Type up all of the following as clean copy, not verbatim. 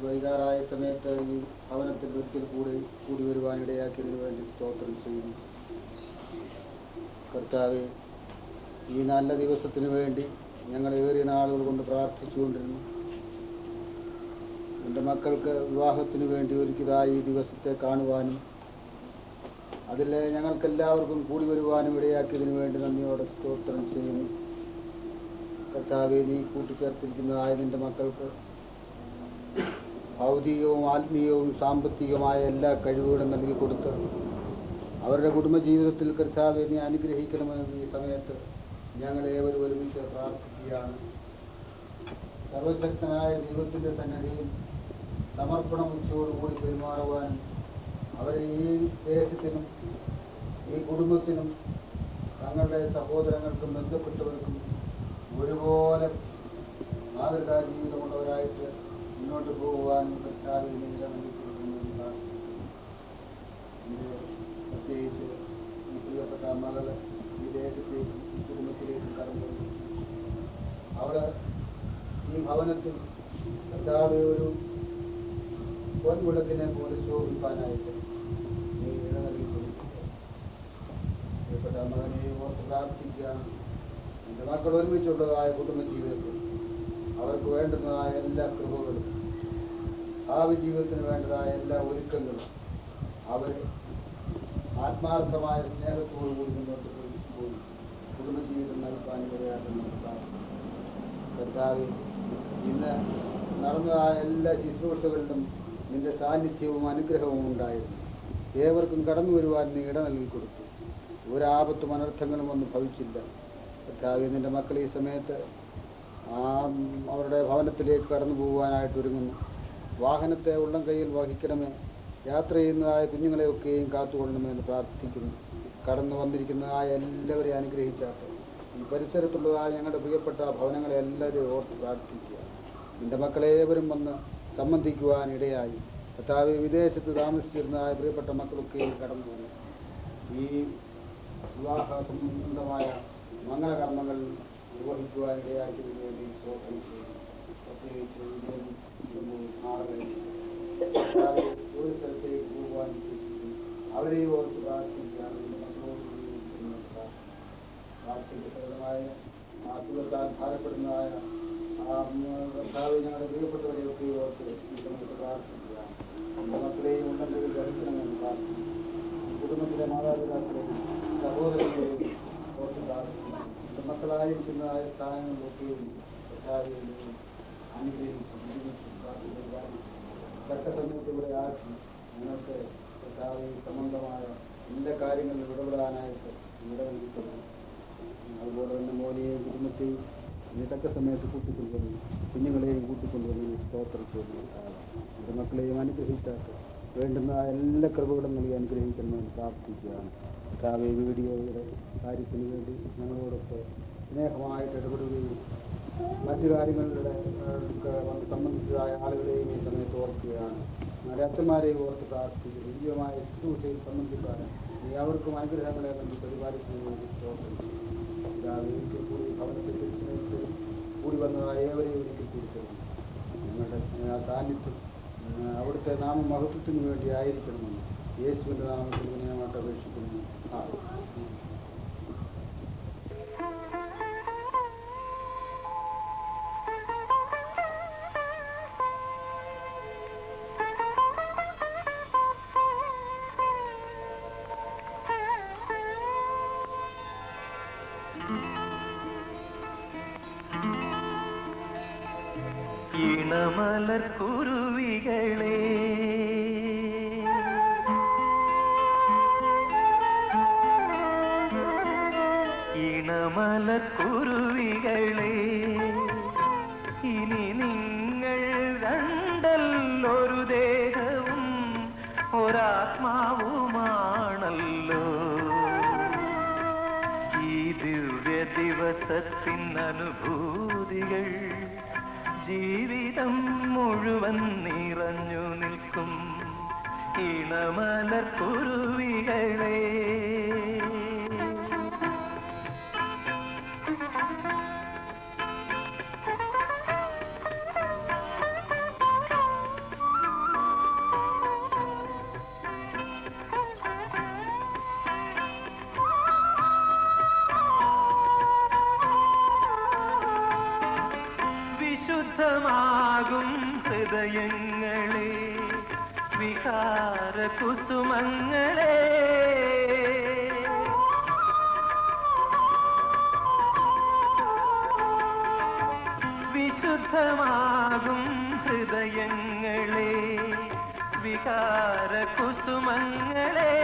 വൈകാറായ സമയത്ത് ഈ ഭവനത്തിൽ ഒരിക്കൽ കൂടി വരുവാനിടയാക്കിയതിനു വേണ്ടി സ്തോത്രം ചെയ്യുന്നു. കർത്താവെ, ഈ നല്ല ദിവസത്തിനു വേണ്ടി ഞങ്ങൾ ഏറിയ നാളുകൾ കൊണ്ട് പ്രാർത്ഥിച്ചുകൊണ്ടിരുന്നു. എൻ്റെ മക്കൾക്ക് വിവാഹത്തിനു വേണ്ടി ഒരുക്കിയതായി ഈ ദിവസത്തെ കാണുവാനും അതിൽ ഞങ്ങൾക്കെല്ലാവർക്കും കൂടി വരുവാനും ഇടയാക്കിയതിനു വേണ്ടി നന്ദിയോടെ സ്തോത്രം ചെയ്യുന്നു. കർത്താവെ, നീ കൂട്ടിച്ചേർത്തിരിക്കുന്നതായ നിൻ്റെ മക്കൾക്ക് ഭൗതികവും ആത്മീയവും സാമ്പത്തികമായ എല്ലാ കഴിവുകളും നൽകി കൊടുത്ത് അവരുടെ കുടുംബജീവിതത്തിൽ കർത്താവെ നീ അനുഗ്രഹിക്കണമെന്ന് ഈ സമയത്ത് ഞങ്ങളേവരും ഒരുമിച്ച് പ്രാർത്ഥിക്കുകയാണ്. സർവശക്തനായ ദൈവത്തിൻ്റെ സന്നിധിയിൽ സമർപ്പണം ഉച്ചയോടുകൂടി പെരുമാറുവാനും അവരെ ഈ ദേശത്തിനും ഈ കുടുംബത്തിനും തങ്ങളുടെ സഹോദരങ്ങൾക്കും ബന്ധപ്പെട്ടവർക്കും ഒരുപോലെ മാതൃകാ ജീവിതമുള്ളവരായിട്ട് മുന്നോട്ട് പോകുവാനും കർത്താവിനെ നിലനിൽക്കുന്നതാണ്. പ്രത്യേകിച്ച് ഈ പ്രിയപ്പെട്ട മകൾ ഈ ദേശത്തേക്ക് ഈ കുടുംബത്തിലേക്ക് കടന്നു അവൾ ഈ ഭവനത്തിൽ കർത്താവ് ഒരു പൊൻവിളക്കിനെ പോലെ ശോഭിപ്പാനായിട്ട് നീ ഇട നൽകി കൊടുക്കുക. പ്രിയപ്പെട്ട മകനെ ഓർത്ത് പ്രാർത്ഥിക്കുകയാണ്. എൻ്റെ മക്കൾ ഒരുമിച്ചുള്ളതായ കുടുംബജീവിതത്തിൽ അവർക്ക് വേണ്ടുന്നതായ എല്ലാ കൃപകളും ഭാവി ജീവിതത്തിന് വേണ്ടതായ എല്ലാ ഒരുക്കങ്ങളും അവർ ആത്മാർത്ഥമായ സ്നേഹത്തോടുകൂടി മുന്നോട്ട് പോയി കുടുംബജീവിതം നൽകാൻ ഇടയാക്കുന്ന കർത്താവ് ഇന്ന് നടന്നതായ എല്ലാ ശുശ്രൂഷകളിലും നിന്റെ സാന്നിധ്യവും അനുഗ്രഹവും ഉണ്ടായിരുന്നു. ഏവർക്കും കടന്നു വരുവാൻ നീ ഇട നൽകി കൊടുത്തു. ഒരാപത്തും അനർത്ഥങ്ങളും ഒന്നും ഭവിച്ചില്ല. കർത്താവ്, നിൻ്റെ മക്കൾ ഈ സമയത്ത് അവരുടെ ഭവനത്തിലേക്ക് കടന്നു പോകുവാനായിട്ട് ഒരുങ്ങുന്നു. വാഹനത്തെ ഉള്ളം കയ്യിൽ വഹിക്കണമേ. യാത്ര ചെയ്യുന്നതായ കുഞ്ഞുങ്ങളെയൊക്കെയും കാത്തുകൊള്ളണമെന്ന് പ്രാർത്ഥിക്കുന്നു. കടന്നു വന്നിരിക്കുന്നതായ എല്ലാവരെയും അനുഗ്രഹിച്ചാട്ടെ. ഈ പരിസരത്തുള്ളതായ ഞങ്ങളുടെ പ്രിയപ്പെട്ട ഭവനങ്ങളെ എല്ലാവരെയും ഓർത്ത് പ്രാർത്ഥിക്കുക. നിൻ്റെ മക്കളേവരും വന്ന് സംബന്ധിക്കുവാൻ ഇടയായി. കർത്താവ്, വിദേശത്ത് താമസിച്ചിരുന്നതായ പ്രിയപ്പെട്ട മക്കളൊക്കെയും കടന്നു പോകുന്നു. ഈ വിവാഹ സംബന്ധമായ മംഗളകർമ്മങ്ങൾ നിർവഹിക്കുവാൻ ഇടയാക്കിയതിനു വേണ്ടി സ്തോത്രം ചെയ്യുന്നു. പ്രത്യേകിച്ച് ഒരു സ്ഥലത്തേക്ക് പോകുവാൻ അവരെയും ഓർത്ത് പ്രാർത്ഥിക്കുകയാണ്. പ്രാർത്ഥിക്കപ്പെടുന്നതായ ആത്മീയത്താൽ ഭാരപ്പെടുന്നതായ കർത്താവ് ഞങ്ങളുടെ പ്രിയപ്പെട്ടവരെയൊക്കെ ഓർത്ത് നമുക്ക് പ്രാർത്ഥിക്കുകയാണ്. നമ്മുടെ മക്കളെയും ഉണ്ടെങ്കിൽ ദർശനമെന്ന് പ്രാർത്ഥിക്കുന്നു. കുടുംബത്തിലെ മാതാപിതാക്കളെയും ഞങ്ങളായിരിക്കുന്നതായ സ്ഥാനങ്ങളിലൊക്കെയും കർത്താവിനെയും അനുഗ്രഹിച്ചു തക്ക സമയത്ത് ഇവിടെ ആക്കി ഞങ്ങൾക്ക് കർത്താവ് സംബന്ധമായ എല്ലാ കാര്യങ്ങളിലും ഇടപെടാനായിട്ട് ഇവിടെ നൽകിത്തന്നു. അതുപോലെ തന്നെ മോനെയും കുടുംബത്തെയും ഇനി തക്ക സമയത്ത് കൂട്ടിക്കൊണ്ടുവന്നു, കുഞ്ഞുങ്ങളെയും കൂട്ടിക്കൊണ്ടുവന്നു സ്തോത്രം ചെയ്തു. നമ്മുടെ മക്കളെയും അനുഗ്രഹിച്ചാട്ട് വേണ്ടുന്ന എല്ലാ കൃപകളും നൽകി അനുഗ്രഹിക്കണമെന്ന് പ്രാർത്ഥിക്കുകയാണ്. കർത്താവ് വീഡിയോയുടെ കാര്യത്തിന് വേണ്ടി ഞങ്ങളോടൊക്കെ സ്നേഹമായിട്ട് ഇടപെടുകയും മറ്റു കാര്യങ്ങളുടെ സംബന്ധിച്ചതായ ആളുകളെയും ഈ സമയത്ത് ഓർക്കുകയാണ്. അച്ഛന്മാരെയും ഓർത്ത് പ്രാർത്ഥിക്കുന്നു. ദിവ്യമായ ശുശ്രൂഷയിൽ സംബന്ധിക്കാൻ നീ അവർക്കും അനുഗ്രഹങ്ങളെ നൽകി പരിപാലിക്കുന്നതിന് വേണ്ടി സ്തോത്രം ചെയ്യും. ഒരിക്കൽ കൂടി ഭവനത്തിൽ കൂടി വന്നതായ ഏവരെയും ഒരിക്കൽ കൂടി തരുന്നു. ഞങ്ങളുടെ സാന്നിധ്യം അവിടുത്തെ നാമമഹത്വത്തിന് വേണ്ടി ആയിരിക്കണമെന്ന് യേശുവിൻ്റെ നാമത്തിൽ വിനയമായിട്ട് അപേക്ഷിക്കുന്നു. ഇണമലർക്കുരുവികളെ ഇണമലർക്കുരുവികളെ ഇനി നിങ്ങൾ രണ്ടല്ലൊരു ദേഹവും ഒരാത്മാവുമാണല്ലോ. ഈ ദിവ്യ ദിവസത്തിൻ അനുഭൂതികൾ ജീവിതം മുഴുവൻ നിറഞ്ഞു നിൽക്കും. ഇണമലർക്കുരുവികളെ വിശുദ്ധമാകും ഹൃദയങ്ങളെ വികാര കുസുമങ്ങളെ വിശുദ്ധമാകും ഹൃദയങ്ങളെ വികാര കുസുമങ്ങളെ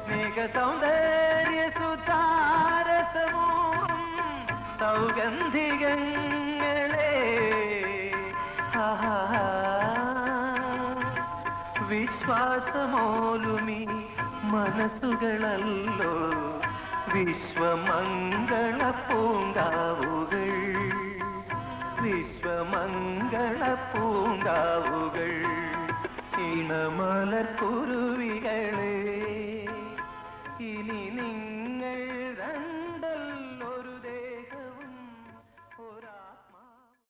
സ്നേഹ സൗന്ദര്യ സുതാരസമോ സൗഗന്ധികങ്ങളെ വിശ്വാസമോലുമീ മനസ്സുകളല്ലോ വിശ്വമംഗള പൂങ്കാവുകൾ. വിശ്വമംഗള പൂങ്കാവുകൾ. ഇണമലർക്കുരുവികളെ ഇനി